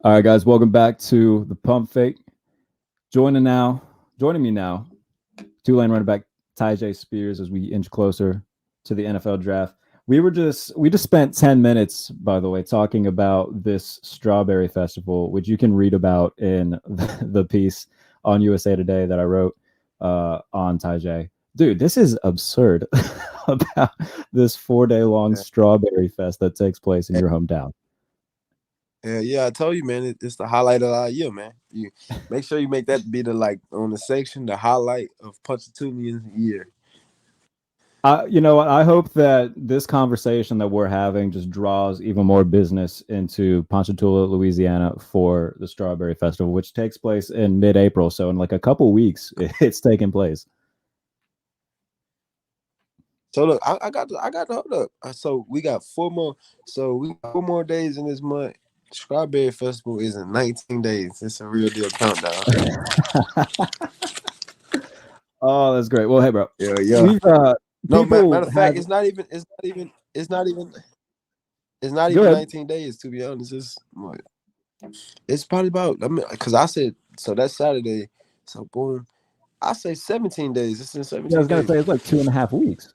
All right, guys, welcome back to the Pump Fake. Joining me now, Tulane running back Tyjae Spears as we inch closer to the NFL draft. We just spent 10 minutes, by the way, talking about this strawberry festival, which you can read about in the piece on USA Today that I wrote on Tyjae. Dude, this is absurd about this 4-day long Yeah, strawberry fest that takes place in your hometown. yeah. I told you, man. It's the highlight of our year, man. You make sure you make that be the like on the section, the highlight of Punchatoonian's year. I hope that this conversation that we're having just draws even more business into Ponchatoula, Louisiana for the Strawberry Festival, which takes place in mid-April. So in like a couple weeks, it's taking place. So look, I got the hold up. So we got 4 more. So we got 4 more days in this month. Strawberry Festival is in 19 days. It's a real deal countdown. Oh, that's great. Well, hey, bro, Yeah, yeah. we've No, matter people of fact, have it's not even. It's not even. It's not even. It's not go even ahead. 19 days. To be honest, it's what. It's probably about. I mean, because I said so. That's Saturday. So boom. I say 17 days. It's in Yeah, I was 17 gonna days. say it's like 2.5 weeks.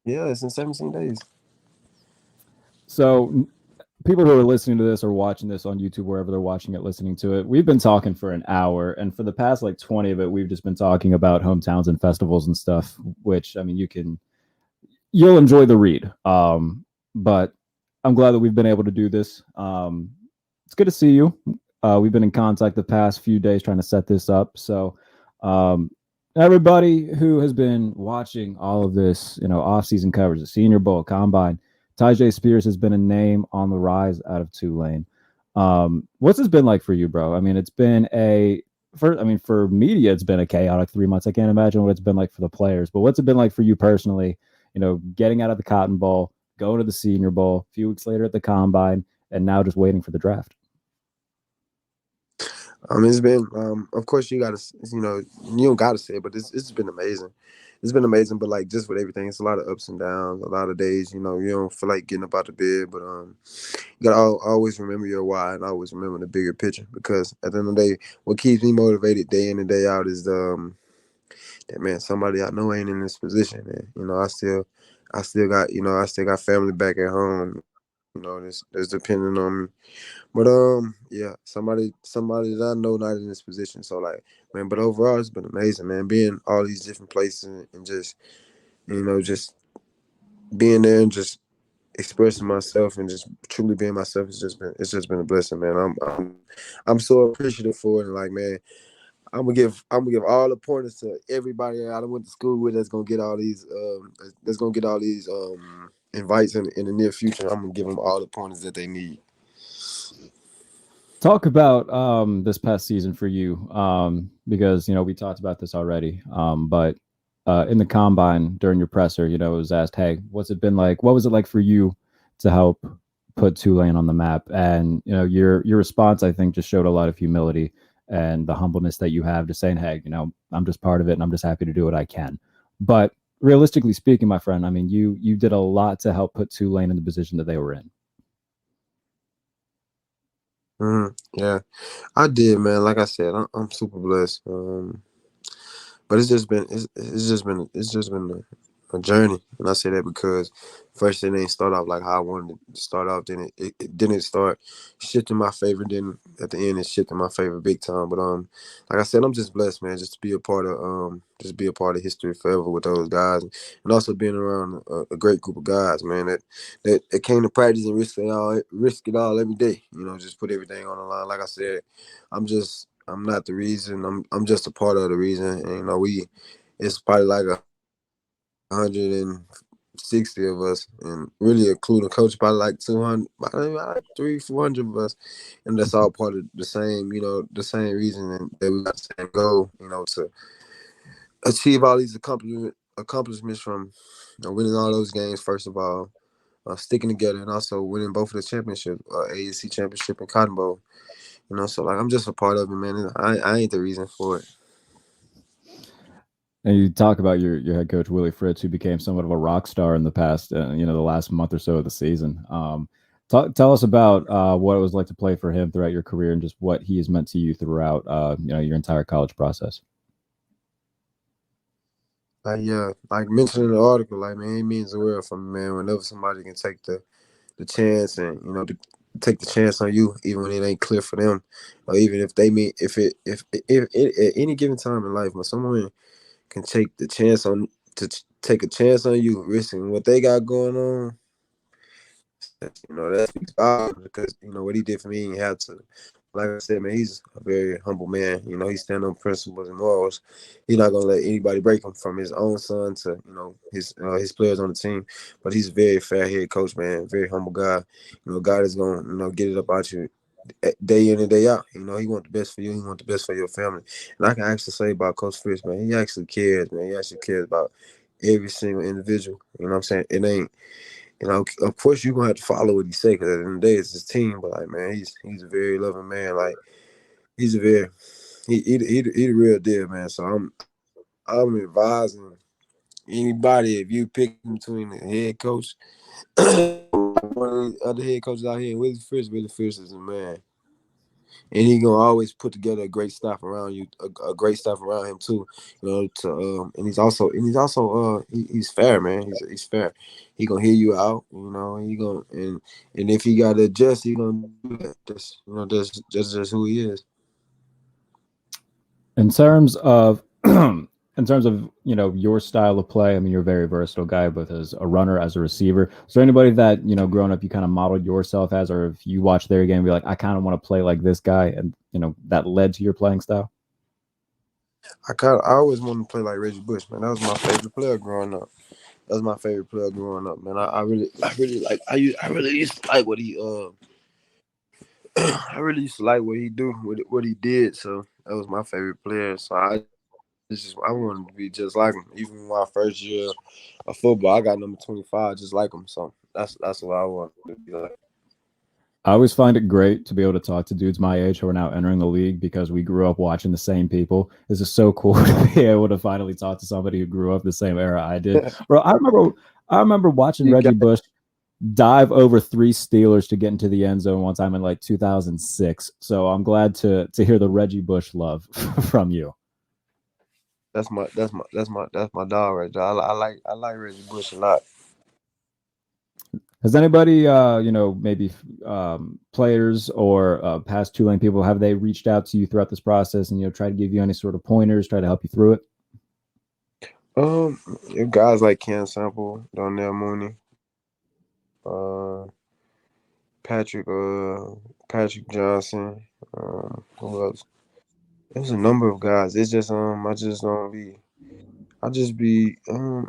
Yeah, it's in 17 days. So people who are listening to this or watching this on YouTube, wherever they're watching it, listening to it, we've been talking for an hour, and for the past like 20 of it, we've just been talking about hometowns and festivals and stuff. Which I mean, you'll enjoy the read. But I'm glad that we've been able to do this. It's good to see you. We've been in contact the past few days trying to set this up. So, um, everybody who has been watching all of this, off-season coverage, the Senior Bowl, Combine, Tyjae Spears has been a name on the rise out of Tulane. What's this been like for you, bro? I mean, it's been for media, it's been a chaotic 3 months. I can't imagine what it's been like for the players, but what's it been like for you personally? Getting out of the Cotton Bowl, going to the Senior Bowl, a few weeks later at the Combine, and now just waiting for the draft. It's been, of course, you gotta, you don't gotta say it, but it's been amazing. It's been amazing, but like just with everything, it's a lot of ups and downs. A lot of days, you don't feel like getting up out of bed, but you gotta always remember your why and always remember the bigger picture. Because at the end of the day, what keeps me motivated day in and day out is that man, somebody I know ain't in this position, man. I still got family back at home. That's depending on me. But yeah, somebody that I know not in this position. So like, man, but overall it's been amazing, man. Being all these different places and just just being there and just expressing myself and just truly being myself. It's just been a blessing, man. I'm so appreciative for it. And like, man, I'm gonna give all the pointers to everybody that I went to school with that's gonna get all these invites in the near future. I'm gonna give them all the pointers that they need. Talk about this past season for you, because we talked about this already. But in the Combine during your presser, it was asked, "Hey, what's it been like? What was it like for you to help put Tulane on the map?" And your response, I think, just showed a lot of humility and the humbleness that you have, just saying, "Hey, I'm just part of it, and I'm just happy to do what I can." But realistically speaking, my friend, I mean, you did a lot to help put Tulane in the position that they were in. Yeah, I did, man. Like I said, I'm super blessed. But it's just been a journey, and I say that because first it didn't start off like how I wanted it to start off. Then it didn't start shifting my favor. Then at the end, it shifted my favor big time. But like I said, I'm just blessed, man, just to be a part of history forever with those guys, and also being around a great group of guys, man. That came to practice and risk it all every day. Just put everything on the line. Like I said, I'm not the reason. I'm just a part of the reason. And it's probably like 160 of us, and really including coach, probably like 200, like 300, 400 of us, and that's all part of the same reason and that we got the same goal. To achieve all these accomplishments from winning all those games first of all, sticking together, and also winning both of the championship, AAC championship and Cotton Bowl. So like I'm just a part of it, man. I ain't the reason for it. And you talk about your head coach Willie Fritz, who became somewhat of a rock star in the past, the last month or so of the season. Tell us about what it was like to play for him throughout your career and just what he has meant to you throughout your entire college process. Like yeah, like mentioned in the article, like man, it means the world for me, man. Whenever somebody can take the chance and take the chance on you, even when it ain't clear for them, or even if they mean if at any given time in life when someone can take the chance on take a chance on you, risking what they got going on, that speaks volumes because what he did for me, he had to. Like I said, man, he's a very humble man. He stand on principles and morals. He's not gonna let anybody break him, from his own son to his players on the team. But he's a very fair head coach, man. Very humble guy. God is gonna get it up out you day in and day out. He want the best for you. He want the best for your family. And I can actually say about Coach Fritz, man, he actually cares, man. He actually cares about every single individual. You know what I'm saying? It ain't. Of course, you're gonna have to follow what he say, because at the end of the day, it's his team. But like, man, he's a very loving man. Like, he's a very he the real deal, man. So I'm advising anybody, if you pick between the head coach, one of the other head coaches out here, Willie Fritz is a man. And he gonna always put together a great staff around you, a great staff around him too. And he's fair, man. He's fair. He gonna hear you out, and he gonna and if he gotta adjust, he gonna do that. That's just who he is. In terms of in terms of your style of play, I mean, you're a very versatile guy, both as a runner, as a receiver. Is there anybody that growing up you kind of modeled yourself as, or if you watch their game and be like, I kind of want to play like this guy, and that led to your playing style? I always wanted to play like Reggie Bush, man. That was my favorite player growing up. That was my favorite player growing up, man. I really used to like what he I really used to like what he do, what he did. So that was my favorite player. So I wanted to be just like him. Even my first year of football, I got number 25, just like him. So that's what I wanted to be like. I always find it great to be able to talk to dudes my age who are now entering the league because we grew up watching the same people. This is so cool to be able to finally talk to somebody who grew up the same era I did. Bro, I remember watching You Reggie got Bush dive over three Steelers to get into the end zone one time in like 2006. So I'm glad to hear the Reggie Bush love from you. that's my dog right there. I like Reggie Bush a lot. Has anybody, maybe players or past Tulane people, have they reached out to you throughout this process and try to give you any sort of pointers, try to help you through it? Um, Guys like Cam Sample, Donnell Mooney, Patrick Patrick Johnson, who else? There's a number of guys. It's just I just be in my own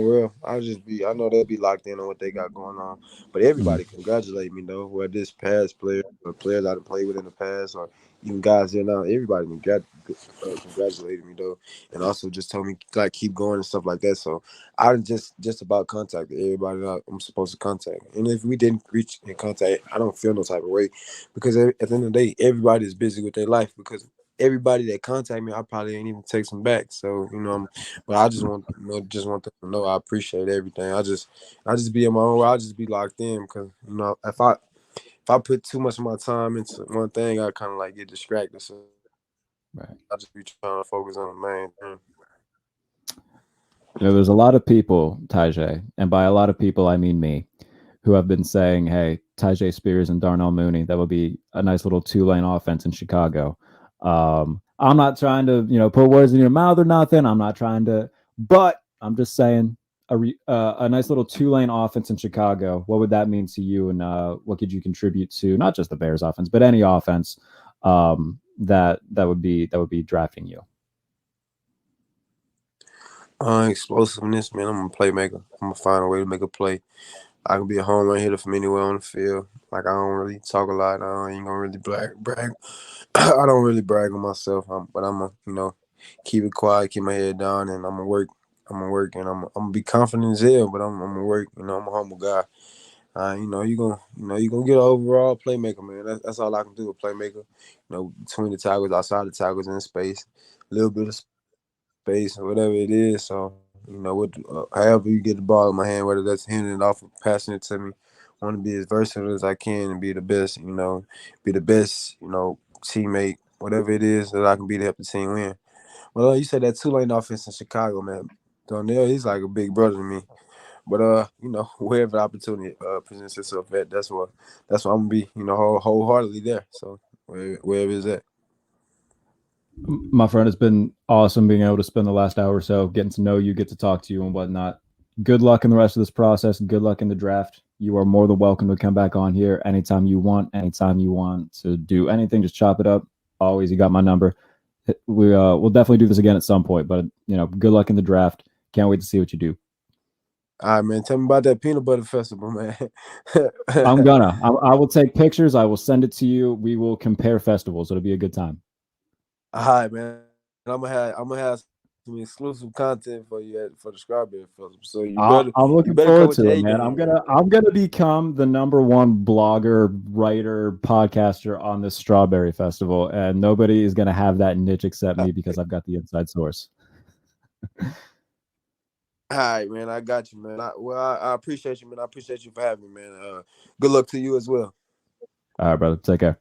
world. I know they'll be locked in on what they got going on. But Mm. everybody congratulate me though, whether this past player or players I done played with in the past, or even guys here now. Everybody congratulated me though, and also just told me like keep going and stuff like that. So I just about contacted everybody that I'm supposed to contact. And if we didn't reach in contact, I don't feel no type of way, because at the end of the day, everybody is busy with their life. Because everybody that contact me, I probably ain't even text them back. So but I just want them to know I appreciate everything. I just be in my own way. I just be locked in, because if I put too much of my time into one thing, I kind of like get distracted. So Right. I just be trying to focus on the main thing. There's a lot of people, Tyjae, and by a lot of people, I mean me, who have been saying, hey, Tyjae Spears and Darnell Mooney, that would be a nice little two-lane offense in Chicago. I'm not trying to, put words in your mouth or nothing. I'm not trying to, but I'm just saying a nice little two-lane offense in Chicago. What would that mean to you, and what could you contribute to not just the Bears offense, but any offense that would be drafting you? Explosiveness, man. I'm a playmaker. I'm gonna find a way to make a play. I can be a home run hitter from anywhere on the field. Like, I don't really talk a lot. I ain't gonna really brag. I don't really brag on myself, but I'm gonna keep it quiet, keep my head down, and I'm gonna work. And I'm gonna be confident as hell, but I'm gonna work. I'm a humble guy. You gonna get an overall playmaker, man. That's all I can do, a playmaker. Between the tackles, outside the tackles, in space, a little bit of space, or whatever it is. So however you get the ball in my hand, whether that's handing it off or passing it to me, want to be as versatile as I can and be the best, be the best, teammate, whatever it is that I can be to help the team win. Well, you said that Tulane offense in Chicago, man. Darnell, he's like a big brother to me. But wherever the opportunity presents itself at, that's what I'm gonna be, wholeheartedly there. So wherever it's at. My friend, it's been awesome being able to spend the last hour or so getting to know you, get to talk to you and whatnot. Good luck in the rest of this process. Good luck in the draft. You are more than welcome to come back on here anytime you want to do anything. Just chop it up. Always, you got my number. We'll definitely do this again at some point. But good luck in the draft. Can't wait to see what you do. All right, man. Tell me about that peanut butter festival, man. I will take pictures. I will send it to you. We will compare festivals. It'll be a good time. All right, man. I'm gonna have some exclusive content for you for the Strawberry Festival. So I'm looking come forward with to your it, A man. game. I'm gonna become the #1 blogger, writer, podcaster on this Strawberry Festival, and nobody is gonna have that niche except me because I've got the inside source. All right, man. I got you, man. I appreciate you, man. I appreciate you for having me, man. Good luck to you as well. All right, brother. Take care.